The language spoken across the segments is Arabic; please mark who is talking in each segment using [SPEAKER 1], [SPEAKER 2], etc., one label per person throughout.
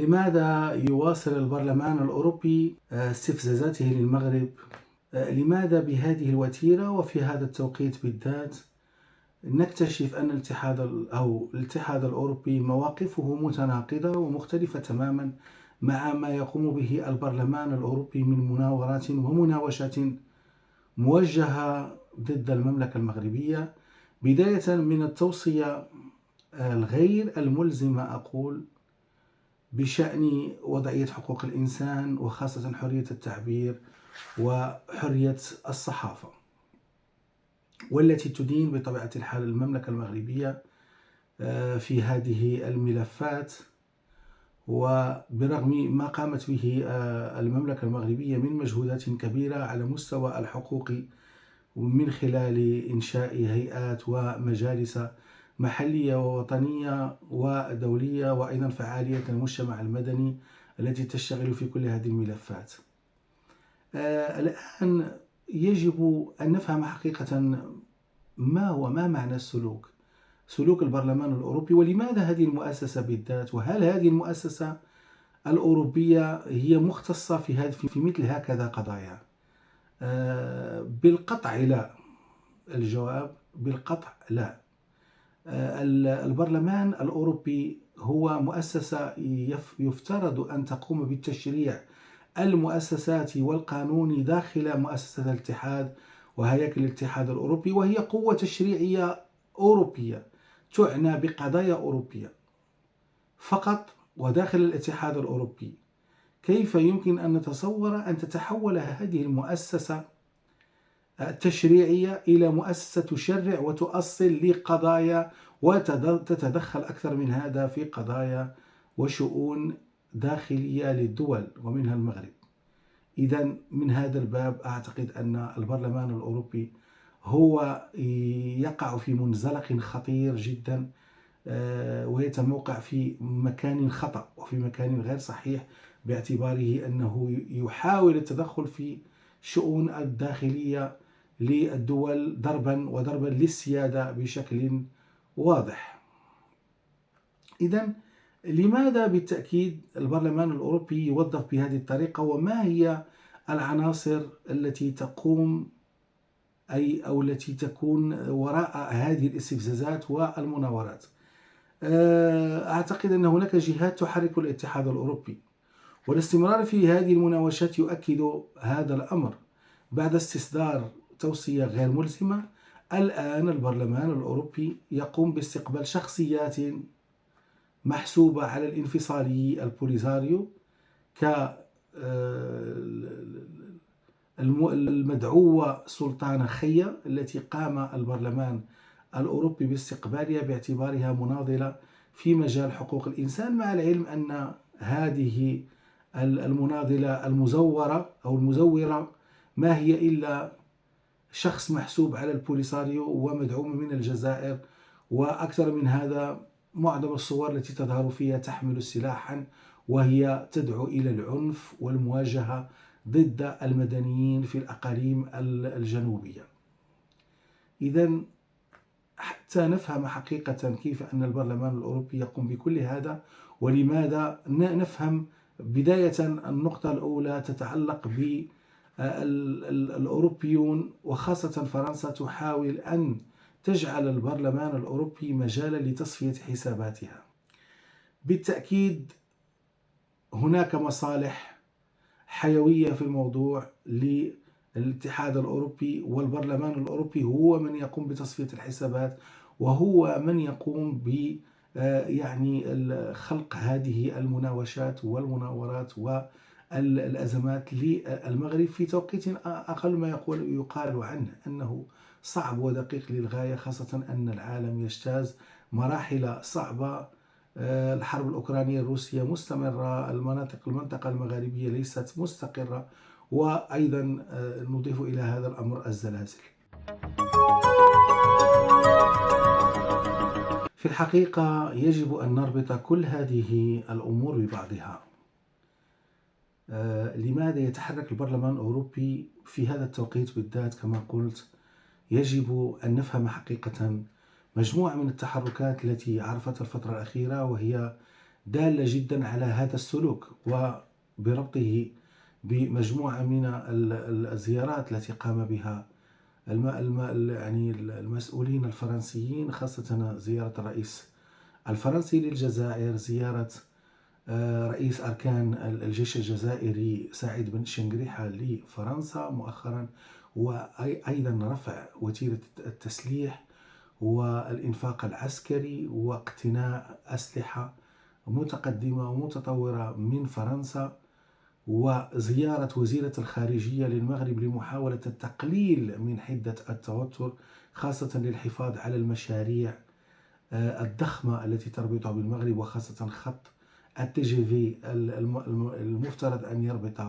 [SPEAKER 1] لماذا يواصل البرلمان الأوروبي استفزازاته للمغرب؟ لماذا بهذه الوتيرة وفي هذا التوقيت بالذات؟ نكتشف أن الاتحاد الأوروبي مواقفه متناقضة ومختلفة تماما مع ما يقوم به البرلمان الأوروبي من مناورات ومناوشات موجهة ضد المملكة المغربية، بداية من التوصية الغير الملزمة أقول بشأن وضعية حقوق الإنسان وخاصة حرية التعبير وحرية الصحافة، والتي تدين بطبيعة الحال المملكة المغربية في هذه الملفات. وبرغم ما قامت به المملكة المغربية من مجهودات كبيرة على مستوى الحقوق من خلال إنشاء هيئات ومجالس محلية ووطنية ودولية، وأيضا فعالية المجتمع المدني التي تشتغل في كل هذه الملفات. الآن يجب أن نفهم حقيقة ما معنى سلوك البرلمان الأوروبي، ولماذا هذه المؤسسة بالذات، وهل هذه المؤسسة الأوروبية هي مختصة في مثل هكذا قضايا؟ بالقطع لا. الجواب بالقطع لا. البرلمان الأوروبي هو مؤسسة يفترض أن تقوم بالتشريع المؤسسات والقانون داخل مؤسسة الاتحاد وهياكل الاتحاد الأوروبي، وهي قوة تشريعية أوروبية تعنى بقضايا أوروبية فقط وداخل الاتحاد الأوروبي. كيف يمكن أن نتصور أن تتحول هذه المؤسسة التشريعية إلى مؤسسة تشرع وتؤصل لقضايا وتتدخل أكثر من هذا في قضايا وشؤون داخلية للدول ومنها المغرب؟ إذن من هذا الباب أعتقد أن البرلمان الأوروبي هو يقع في منزلق خطير جدا، ويتموقع في مكان خطأ وفي مكان غير صحيح، باعتباره أنه يحاول التدخل في شؤون الداخلية للدول ضربا للسيادة بشكل واضح. إذن لماذا بالتأكيد البرلمان الأوروبي يوظف بهذه الطريقة، وما هي العناصر التي تقوم أو التي تكون وراء هذه الاستفزازات والمناورات؟ أعتقد أن هناك جهات تحرك الاتحاد الأوروبي، والاستمرار في هذه المناوشات يؤكد هذا الأمر. بعد استصدار توصية غير ملزمة، الآن البرلمان الأوروبي يقوم باستقبال شخصيات محسوبة على الانفصالي البوليزاريو كالمدعوة سلطانة خية، التي قام البرلمان الأوروبي باستقبالها باعتبارها مناضلة في مجال حقوق الإنسان، مع العلم أن هذه المناضلة المزورة أو المزورة ما هي إلا شخص محسوب على البوليساريو ومدعوم من الجزائر. وأكثر من هذا، معظم الصور التي تظهر فيها تحمل سلاحا، وهي تدعو إلى العنف والمواجهة ضد المدنيين في الأقاليم الجنوبية. إذن حتى نفهم حقيقة كيف أن البرلمان الأوروبي يقوم بكل هذا ولماذا، نفهم بداية النقطة الأولى تتعلق بالأوروبيون وخاصة فرنسا تحاول أن تجعل البرلمان الأوروبي مجالا لتصفية حساباتها. بالتأكيد هناك مصالح حيوية في الموضوع للاتحاد الأوروبي، والبرلمان الأوروبي هو من يقوم بتصفية الحسابات، وهو من يقوم ب خلق هذه المناوشات والمناورات والأزمات للمغرب في توقيت أقل ما يقال عنه أنه صعب ودقيق للغاية، خاصة أن العالم يجتاز مراحل صعبة. الحرب الأوكرانية الروسية مستمرة، المنطقة المغاربية ليست مستقرة، وأيضا نضيف إلى هذا الأمر الزلازل. في الحقيقة يجب أن نربط كل هذه الأمور ببعضها. لماذا يتحرك البرلمان الأوروبي في هذا التوقيت بالذات؟ كما قلت، يجب أن نفهم حقيقة مجموعة من التحركات التي عرفتها الفترة الأخيرة، وهي دالة جدا على هذا السلوك، وبربطه بمجموعة من الزيارات التي قام بها يعني المسؤولين الفرنسيين، خاصة زيارة الرئيس الفرنسي للجزائر، زيارة رئيس أركان الجيش الجزائري سعيد بن شنقريحة لفرنسا مؤخرا، وأيضا رفع وتيرة التسليح والإنفاق العسكري واقتناء أسلحة متقدمة ومتطورة من فرنسا، وزيارة وزيرة الخارجية للمغرب لمحاولة التقليل من حدة التوتر، خاصة للحفاظ على المشاريع الضخمة التي تربط بالمغرب، وخاصة خط التي جي في المفترض أن يربط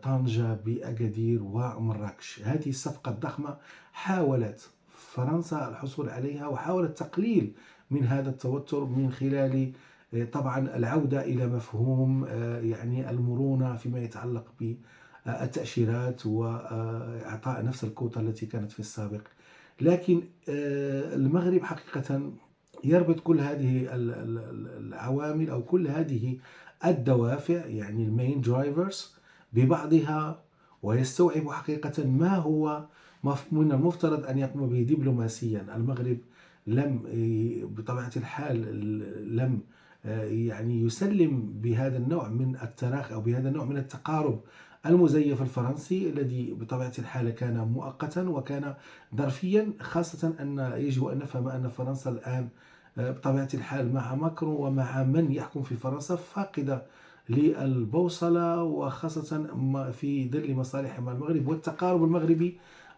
[SPEAKER 1] طنجة بأكادير ومراكش. هذه الصفقة الضخمة حاولت فرنسا الحصول عليها، وحاولت تقليل من هذا التوتر من خلال طبعا العودة إلى مفهوم يعني المرونة فيما يتعلق بالتأشيرات وإعطاء نفس الكوتا التي كانت في السابق. لكن المغرب حقيقة يربط كل هذه العوامل أو كل هذه الدوافع، يعني المين درايفرز، ببعضها، ويستوعب حقيقة ما هو من المفترض أن يقوم به دبلوماسيا. المغرب لم بطبيعة الحال لم يعني يسلم بهذا النوع من التراخي أو بهذا النوع من التقارب المزيف الفرنسي، الذي بطبيعة الحال كان مؤقتا وكان ظرفيا، خاصة أن يجب أن نفهم أن فرنسا الآن بطبيعة الحال مع ماكرون ومع من يحكم في فرنسا فاقدة للبوصلة، وخاصة في ظل مصالحها مع المغرب والتقارب المغربي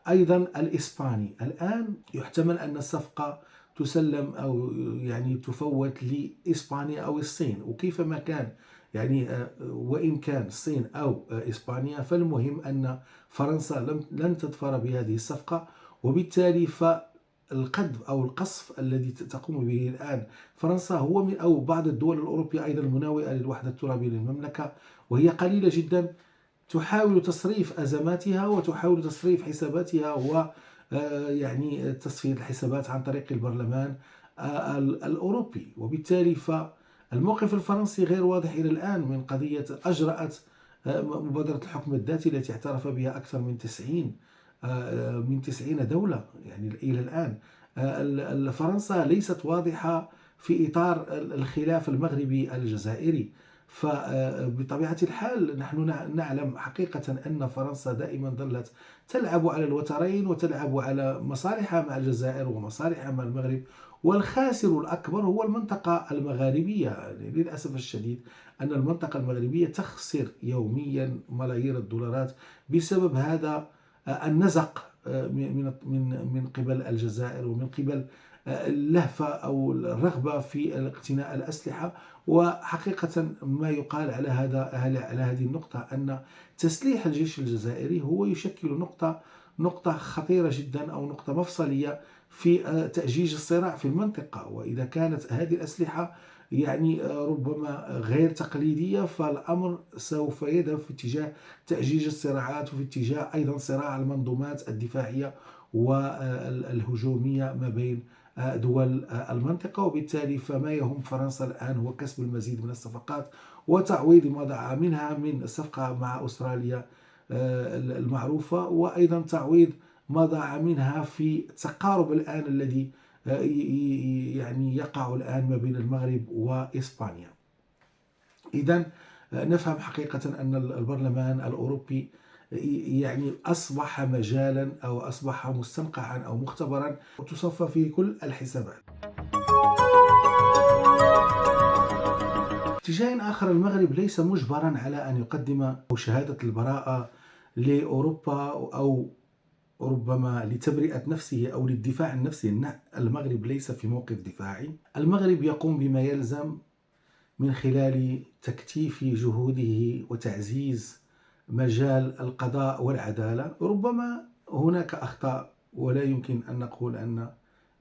[SPEAKER 1] أيضا الإسباني. الآن يحتمل أن الصفقة تسلم أو يعني تفوت لإسبانيا أو الصين، وكيفما كان يعني وإن كان الصين أو إسبانيا، فالمهم أن فرنسا لن تظفر بهذه الصفقة، وبالتالي القذف أو القصف الذي تقوم به الآن فرنسا هو من أو بعض الدول الأوروبية أيضا المناوئة للوحدة الترابية للمملكة، وهي قليلة جدا، تحاول تصريف أزماتها وتحاول تصريف حساباتها و يعني تصفية الحسابات عن طريق البرلمان الأوروبي. وبالتالي فالموقف الفرنسي غير واضح إلى الآن من قضية أجرأت مبادرة الحكم الذاتي التي اعترف بها أكثر من 90 دولة يعني إلى الآن. فرنسا ليست واضحة في إطار الخلاف المغربي الجزائري. فبطبيعة الحال نحن نعلم حقيقة أن فرنسا دائما ظلت تلعب على الوترين، وتلعب على مصالحها مع الجزائر ومصالحها مع المغرب، والخاسر الأكبر هو المنطقة المغاربية. يعني للأسف الشديد أن المنطقة المغربية تخسر يوميا ملايير الدولارات بسبب هذا النزق من قبل الجزائر، ومن قبل اللهفة أو الرغبة في اقتناء الأسلحة. وحقيقة ما يقال على هذه النقطة أن تسليح الجيش الجزائري هو يشكل نقطة خطيرة جدا أو نقطة مفصلية في تأجيج الصراع في المنطقة. وإذا كانت هذه الأسلحة يعني ربما غير تقليدية، فالأمر سوف يذهب في اتجاه تأجيج الصراعات، وفي اتجاه أيضا صراع المنظومات الدفاعية والهجومية ما بين دول المنطقة. وبالتالي فما يهم فرنسا الآن هو كسب المزيد من الصفقات وتعويض ما ضاع منها من الصفقة مع أستراليا المعروفة، وأيضا تعويض ما ضاع منها في التقارب الآن الذي يعني يقع الآن ما بين المغرب وإسبانيا. إذن نفهم حقيقة أن البرلمان الأوروبي يعني أصبح مجالا أو أصبح مستنقعا أو مختبرا وتصفى فيه كل الحسابات. اتجاه آخر، المغرب ليس مجبرا على أن يقدم شهادة البراءة لأوروبا أو ربما لتبرئة نفسه أو للدفاع عن نفسه. المغرب ليس في موقف دفاعي، المغرب يقوم بما يلزم من خلال تكثيف جهوده وتعزيز مجال القضاء والعدالة. ربما هناك أخطاء، ولا يمكن أن نقول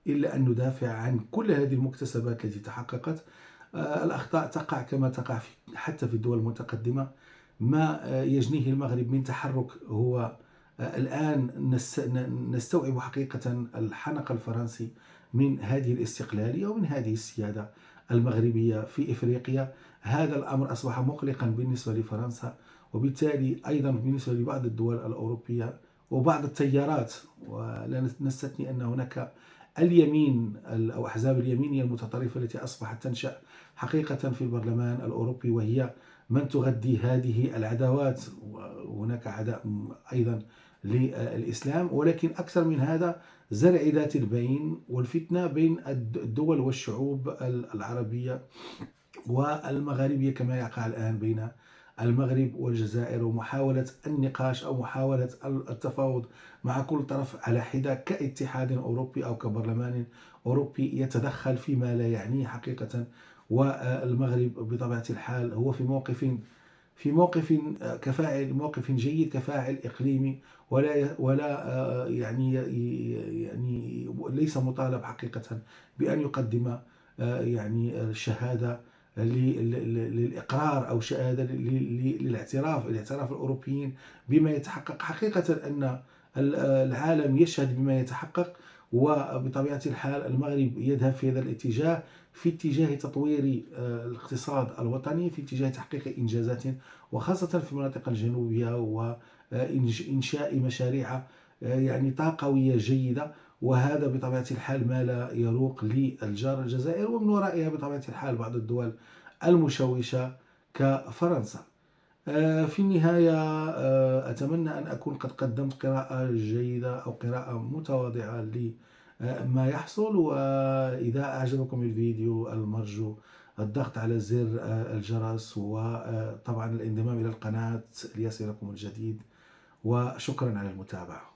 [SPEAKER 1] إلا أن ندافع عن كل هذه المكتسبات التي تحققت. الأخطاء تقع كما تقع حتى في الدول المتقدمة. ما يجنيه المغرب من تحرك هو الآن نستوعب حقيقة الحنق الفرنسي من هذه الاستقلالية ومن هذه السيادة المغربية في إفريقيا. هذا الأمر أصبح مقلقا بالنسبة لفرنسا، وبالتالي أيضا بالنسبة لبعض الدول الأوروبية وبعض التيارات. ولا نستثني أن هناك اليمين أو أحزاب اليمينية المتطرفة التي أصبحت تنشأ حقيقة في البرلمان الأوروبي، وهي من تغذي هذه العداوات. وهناك عداء أيضا للإسلام، ولكن أكثر من هذا زرع ذات البين والفتنة بين الدول والشعوب العربية والمغاربية، كما يقع الآن بين المغرب والجزائر، ومحاولة النقاش أو محاولة التفاوض مع كل طرف على حدة كاتحاد أوروبي أو كبرلمان أوروبي يتدخل فيما لا يعنيه حقيقة. والمغرب بطبيعة الحال هو في موقف كفاعل، موقف جيد كفاعل إقليمي، ولا يعني ليس مطالب حقيقة بأن يقدم يعني شهادة للإقرار أو شهادة الاعتراف الأوروبيين بما يتحقق. حقيقة أن العالم يشهد بما يتحقق، وبطبيعة الحال المغرب يذهب في هذا الاتجاه، في اتجاه تطوير الاقتصاد الوطني، في اتجاه تحقيق إنجازات وخاصة في المناطق الجنوبية، وإنشاء مشاريع يعني طاقوية جيدة. وهذا بطبيعة الحال ما لا يروق للجار الجزائر، ومن ورائها بطبيعة الحال بعض الدول المشوشة كفرنسا. في النهاية أتمنى أن أكون قد قدمت قراءة جيدة أو قراءة متواضعة لما يحصل. وإذا أعجبكم الفيديو المرجو الضغط على زر الجرس، وطبعا الانضمام إلى القناة ليصلكم الجديد. وشكرا على المتابعة.